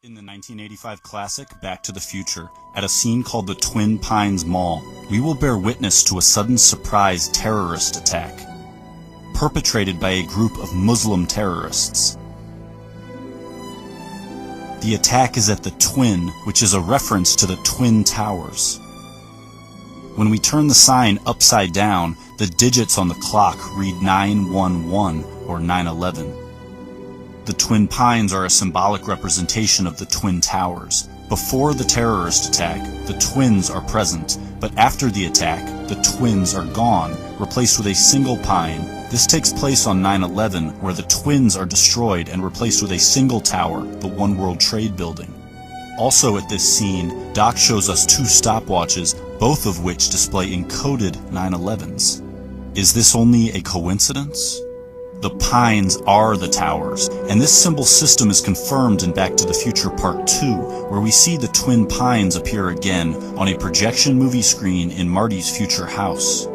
In the 1985 classic Back to the Future, at a scene called the Twin Pines Mall, we will bear witness to a sudden surprise terrorist attack, perpetrated by a group of Muslim terrorists. The attack is at the Twin, which is a reference to the Twin Towers. When we turn the sign upside down, the digits on the clock read 911 or 911. The Twin Pines are a symbolic representation of the Twin Towers. Before the terrorist attack, the twins are present, but after the attack, the twins are gone, replaced with a single pine. This takes place on 9/11, where the twins are destroyed and replaced with a single tower, the One World Trade Building. Also at this scene, Doc shows us two stopwatches, both of which display encoded 9/11s. Is this only a coincidence? The pines are the towers, and this symbol system is confirmed in Back to the Future Part 2, where we see the Twin Pines appear again on a projection movie screen in Marty's future house.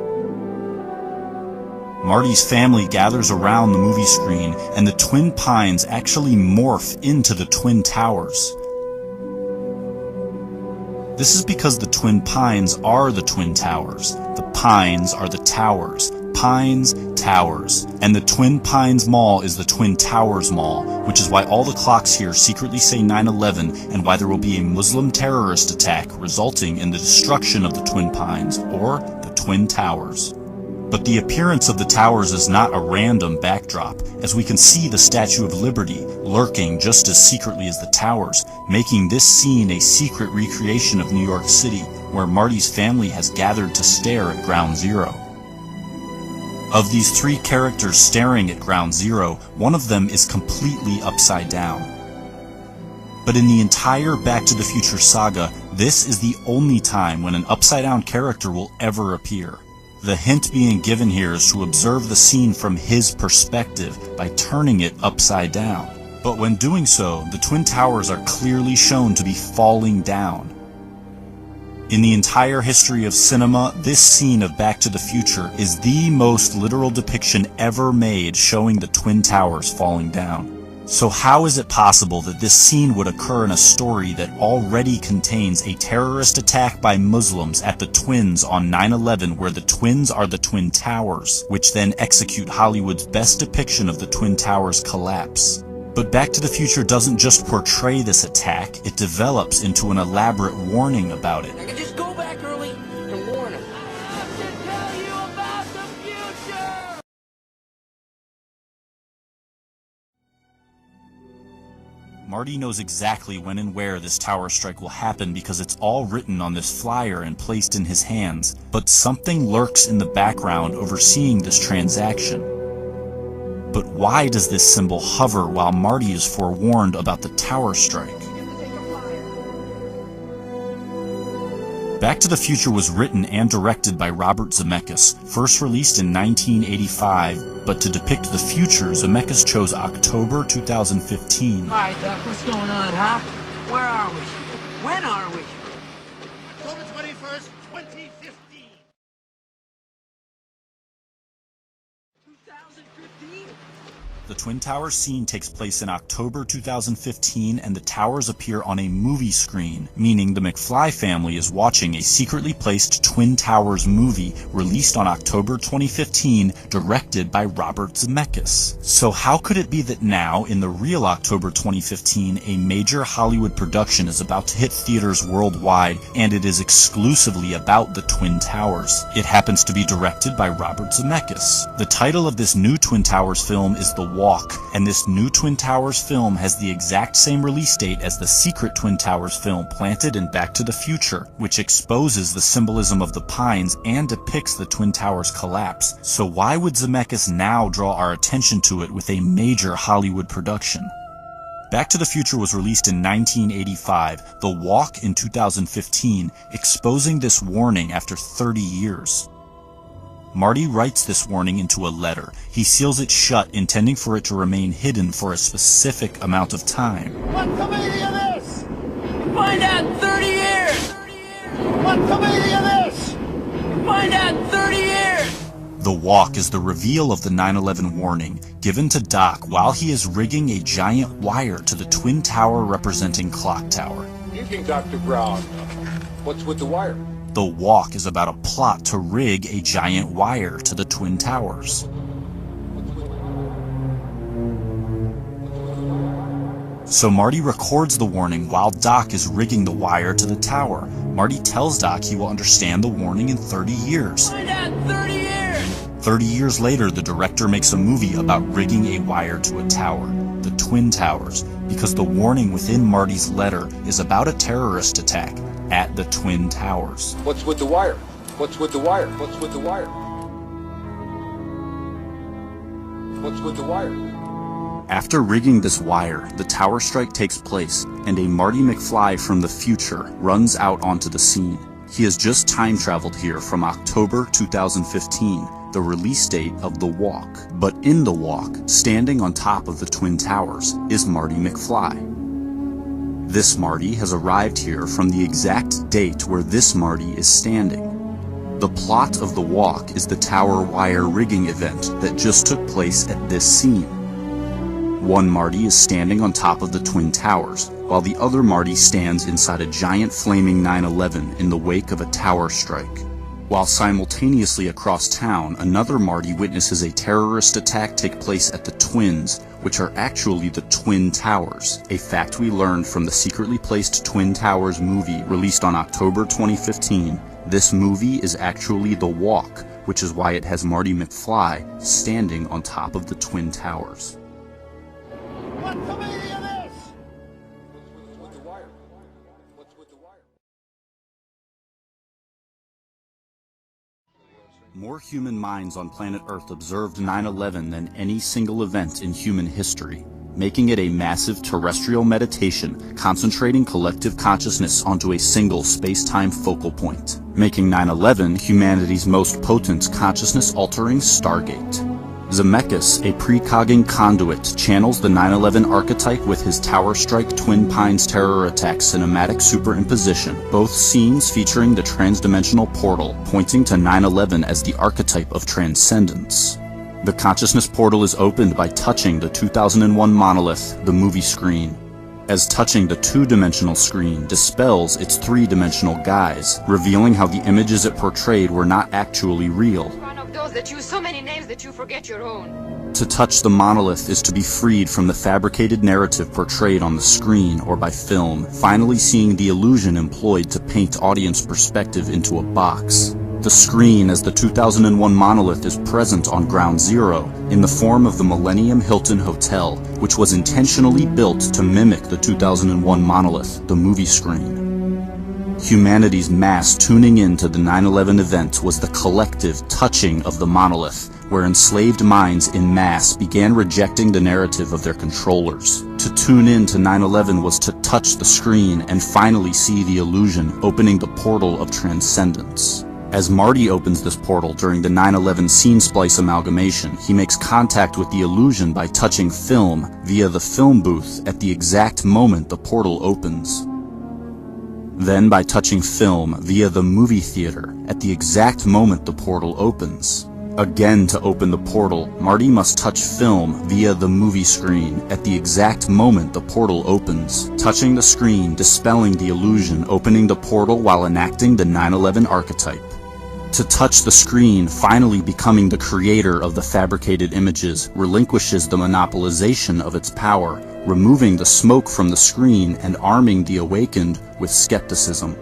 Marty's family gathers around the movie screen, and the Twin Pines actually morph into the Twin Towers. This is because the Twin Pines are the Twin Towers. The pines are the towers. Pines, towers. And the Twin Pines Mall is the Twin Towers Mall, which is why all the clocks here secretly say 9/11 and why there will be a Muslim terrorist attack resulting in the destruction of the Twin Pines, or the Twin Towers. But the appearance of the towers is not a random backdrop, as we can see the Statue of Liberty lurking just as secretly as the towers, making this scene a secret recreation of New York City, where Marty's family has gathered to stare at Ground Zero. Of these three characters staring at Ground Zero, one of them is completely upside down. But in the entire Back to the Future saga, this is the only time when an upside-down character will ever appear. The hint being given here is to observe the scene from his perspective by turning it upside down. But when doing so, the Twin Towers are clearly shown to be falling down. In the entire history of cinema, this scene of Back to the Future is the most literal depiction ever made showing the Twin Towers falling down. So how is it possible that this scene would occur in a story that already contains a terrorist attack by Muslims at the Twins on 9/11, where the twins are the Twin Towers, which then execute Hollywood's best depiction of the Twin Towers' collapse? But Back to the Future doesn't just portray this attack, it develops into an elaborate warning about it. I can just go back early and warn him. I have to tell you about the future! Marty knows exactly when and where this tower strike will happen because it's all written on this flyer and placed in his hands, but something lurks in the background overseeing this transaction. But why does this symbol hover while Marty is forewarned about the tower strike? Back to the Future was written and directed by Robert Zemeckis, first released in 1985, but to depict the future, Zemeckis chose October 2015. Alright, Doc, what's going on, huh? Where are we? When are we? October 21st, 2015. 2015? The Twin Towers scene takes place in October 2015, and the towers appear on a movie screen, meaning the McFly family is watching a secretly placed Twin Towers movie released on October 2015, directed by Robert Zemeckis. So how could it be that now, in the real October 2015, a major Hollywood production is about to hit theaters worldwide, and it is exclusively about the Twin Towers? It happens to be directed by Robert Zemeckis. The title of this new Twin Towers film is The Walk, and this new Twin Towers film has the exact same release date as the secret Twin Towers film planted in Back to the Future, which exposes the symbolism of the pines and depicts the Twin Towers collapse. So why would Zemeckis now draw our attention to it with a major Hollywood production? Back to the Future was released in 1985, The Walk in 2015, exposing this warning after 30 years. Marty writes this warning into a letter. He seals it shut, intending for it to remain hidden for a specific amount of time. What committee of this? Find out in 30 years! What committee of this? Find out in 30 years! The walk is the reveal of the 9/11 warning given to Doc while he is rigging a giant wire to the Twin Tower representing Clock Tower. Evening, Dr. Brown. What's with the wire? The walk is about a plot to rig a giant wire to the Twin Towers. So Marty records the warning while Doc is rigging the wire to the tower. Marty tells Doc he will understand the warning in 30 years. Find out in 30 years! 30 years later, the director makes a movie about rigging a wire to a tower, the Twin Towers, because the warning within Marty's letter is about a terrorist attack at the Twin Towers. What's with the wire? What's with the wire? What's with the wire? What's with the wire? After rigging this wire, the tower strike takes place, and a Marty McFly from the future runs out onto the scene. He has just time traveled here from October 2015, the release date of The Walk. But in The Walk, standing on top of the Twin Towers, is Marty McFly. This Marty has arrived here from the exact date where this Marty is standing. The plot of The Walk is the tower wire rigging event that just took place at this scene. One Marty is standing on top of the Twin Towers, while the other Marty stands inside a giant flaming 9/11 in the wake of a tower strike. While simultaneously across town, another Marty witnesses a terrorist attack take place at the Twins, which are actually the Twin Towers, a fact we learned from the secretly placed Twin Towers movie released on October 2015. This movie is actually The Walk, which is why it has Marty McFly standing on top of the Twin Towers. What's the meaning of this? What's with the wire? What's with the wire? More human minds on planet Earth observed 9/11 than any single event in human history, making it a massive terrestrial meditation concentrating collective consciousness onto a single space-time focal point, making 9/11 humanity's most potent consciousness-altering stargate. Zemeckis, a precogging conduit, channels the 9/11 archetype with his Tower Strike Twin Pines terror attack cinematic superimposition, both scenes featuring the transdimensional portal, pointing to 9/11 as the archetype of transcendence. The consciousness portal is opened by touching the 2001 monolith, the movie screen, as touching the two-dimensional screen dispels its three-dimensional guise, revealing how the images it portrayed were not actually real. Those that use so many names that you forget your own. To touch the monolith is to be freed from the fabricated narrative portrayed on the screen or by film, finally seeing the illusion employed to paint audience perspective into a box. The screen as the 2001 monolith is present on Ground Zero in the form of the Millennium Hilton Hotel, which was intentionally built to mimic the 2001 monolith, the movie screen. Humanity's mass tuning in to the 9/11 event was the collective touching of the monolith, where enslaved minds in mass began rejecting the narrative of their controllers. To tune in to 9/11 was to touch the screen and finally see the illusion opening the portal of transcendence. As Marty opens this portal during the 9/11 scene splice amalgamation, he makes contact with the illusion by touching film via the film booth at the exact moment the portal opens. Then by touching film via the movie theater at the exact moment the portal opens. Again, to open the portal, Marty must touch film via the movie screen at the exact moment the portal opens, touching the screen, dispelling the illusion, opening the portal while enacting the 9/11 archetype. To touch the screen, finally becoming the creator of the fabricated images, relinquishes the monopolization of its power, removing the smoke from the screen and arming the awakened with skepticism.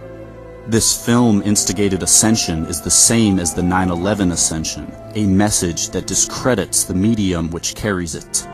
This film-instigated ascension is the same as the 9/11 ascension, a message that discredits the medium which carries it.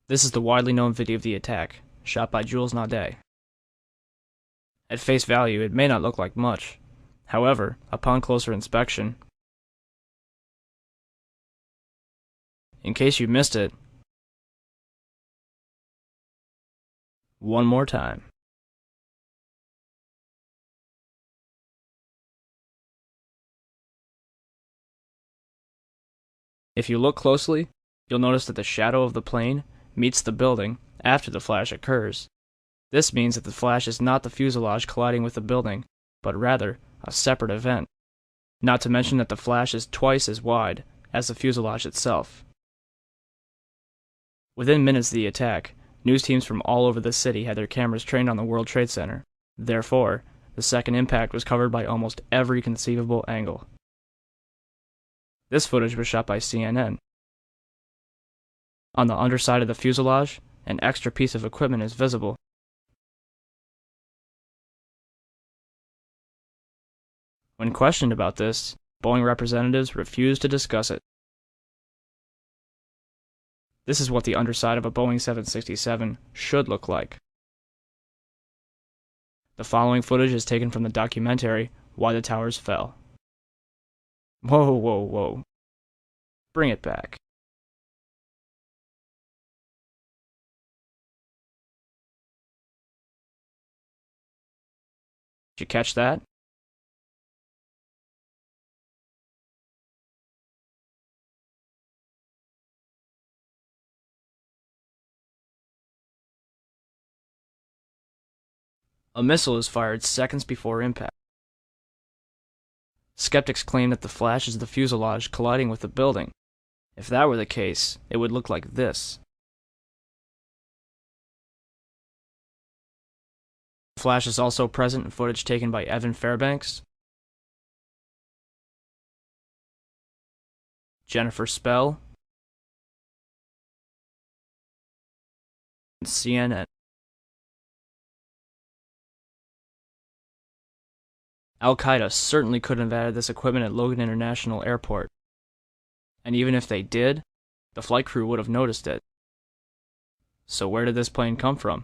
This is the widely known video of the attack, shot by Jules Naudet. At face value, it may not look like much. However, upon closer inspection, in case you missed it, one more time. If you look closely, you'll notice that the shadow of the plane meets the building after the flash occurs. This means that the flash is not the fuselage colliding with the building, but rather a separate event. Not to mention that the flash is twice as wide as the fuselage itself. Within minutes of the attack, news teams from all over the city had their cameras trained on the World Trade Center. Therefore, the second impact was covered by almost every conceivable angle. This footage was shot by CNN. On the underside of the fuselage, an extra piece of equipment is visible. When questioned about this, Boeing representatives refused to discuss it. This is what the underside of a Boeing 767 should look like. The following footage is taken from the documentary Why the Towers Fell. Whoa, whoa, whoa. Bring it back. Did you catch that? A missile is fired seconds before impact. Skeptics claim that the flash is the fuselage colliding with the building. If that were the case, it would look like this. The flash is also present in footage taken by Evan Fairbanks, Jennifer Spell, and CNN. Al-Qaeda certainly couldn't have added this equipment at Logan International Airport. And even if they did, the flight crew would have noticed it. So where did this plane come from?